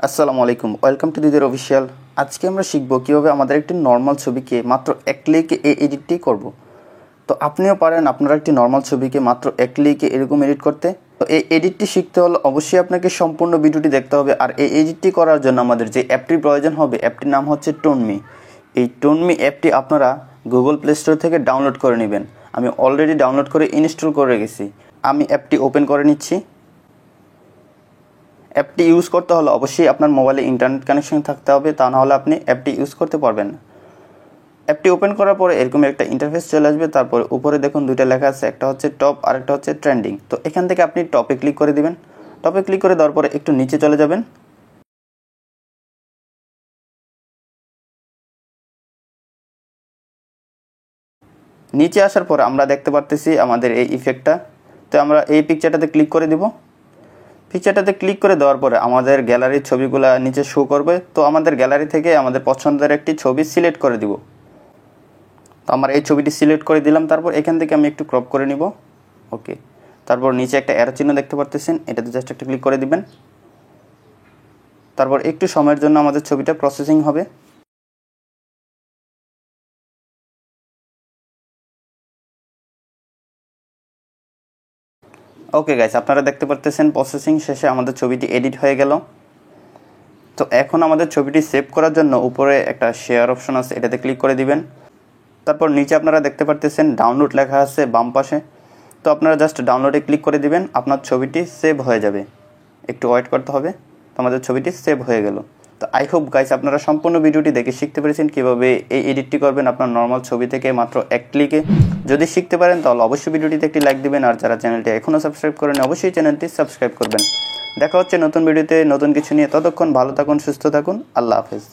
আসসালামু আলাইকুম, welcome to দিদের official. আজকে আমরা শিখব কীভাবে আমাদের একটি নর্মাল ছবিকে মাত্র এক ক্লিকে এডিটটি করব। তো আপনিও পারেন আপনারা একটি নর্মাল ছবিকে মাত্র এক ক্লিকে এরকম এডিট করতে। তো এই এডিটটি শিখতে হলে অবশ্যই আপনাকে সম্পূর্ণ ভিডিওটি দেখতে হবে। আর এই এডিটটি করার জন্য আমাদের যে অ্যাপটির প্রয়োজন হবে, অ্যাপটির নাম হচ্ছে টোনমি। এই টোনমি অ্যাপটি আপনারা গুগল প্লে স্টোর থেকে ডাউনলোড করে নেবেন। আমি অলরেডি ডাউনলোড করে ইনস্টল করে রেখেছি। আমি অ্যাপটি ওপেন করে নিচ্ছি। অ্যাপটি ইউজ করতে হলে অবশ্যই আপনার মোবাইলে ইন্টারনেট কানেকশন থাকতে হবে, তা নাহলে আপনি অ্যাপটি ইউজ করতে পারবেন না। অ্যাপটি ওপেন করার পরে এরকম একটা ইন্টারফেস চলে আসবে। তারপরে উপরে দেখুন দুইটা লেখা আছে, একটা হচ্ছে টপ আর একটা হচ্ছে ট্রেন্ডিং। তো এখান থেকে আপনি টপে ক্লিক করে দিবেন। টপে ক্লিক করে দেওয়ার পরে একটু নিচে চলে যাবেন। নিচে আসার পর আমরা দেখতে পারতেছি আমাদের এই ইফেক্টটা। তো আমরা এই পিকচারটাতে ক্লিক করে দিব। পিকচারটাতে ক্লিক করে দেওয়ার পরে আমাদের গ্যালারির ছবিগুলো নিচে শো করবে। তো আমাদের গ্যালারি থেকে আমাদের পছন্দের একটি ছবি সিলেক্ট করে দিব। তো আমার এই ছবিটি সিলেক্ট করে দিলাম। তারপর এখান থেকে আমি একটু ক্রপ করে নিব। ওকে, তারপর নিচে একটা অ্যারো চিহ্ন দেখতে পারতেছেন, এটাতে জাস্ট একটা ক্লিক করে দিবেন। তারপর একটু সময়ের জন্য আমাদের ছবিটা প্রসেসিং হবে। ওকে গাইস, আপনারা দেখতে পারতেছেন প্রসেসিং শেষে আমাদের ছবিটি এডিট হয়ে গেল। তো এখন আমাদের ছবিটি সেভ করার জন্য উপরে একটা শেয়ার অপশন আছে, এটাতে ক্লিক করে দিবেন। তারপর নিচে আপনারা দেখতে পারতেছেন ডাউনলোড লেখা আছে বাম পাশে। তো আপনারা জাস্ট ডাউনলোডে ক্লিক করে দিবেন, আপনার ছবিটি সেভ হয়ে যাবে। একটু ওয়েট করতে হবে। তো আমাদের ছবিটি সেভ হয়ে গেল। তো আই হোপ গাইস আপনারা সম্পূর্ণ ভিডিওটি দেখে শিখতে পেরেছেন কীভাবে এই এডিটটি করবেন আপনার নর্মাল ছবি থেকে মাত্র এক ক্লিকে। যদি শিখতে পারেন তাহলে অবশ্যই ভিডিওটিতে একটি লাইক দিবেন। আর যারা চ্যানেলটি এখনও সাবস্ক্রাইব করেন অবশ্যই চ্যানেলটি সাবস্ক্রাইব করবেন। দেখা হচ্ছে নতুন ভিডিওতে নতুন কিছু নিয়ে। ততক্ষণ ভালো থাকুন, সুস্থ থাকুন। আল্লাহ হাফেজ।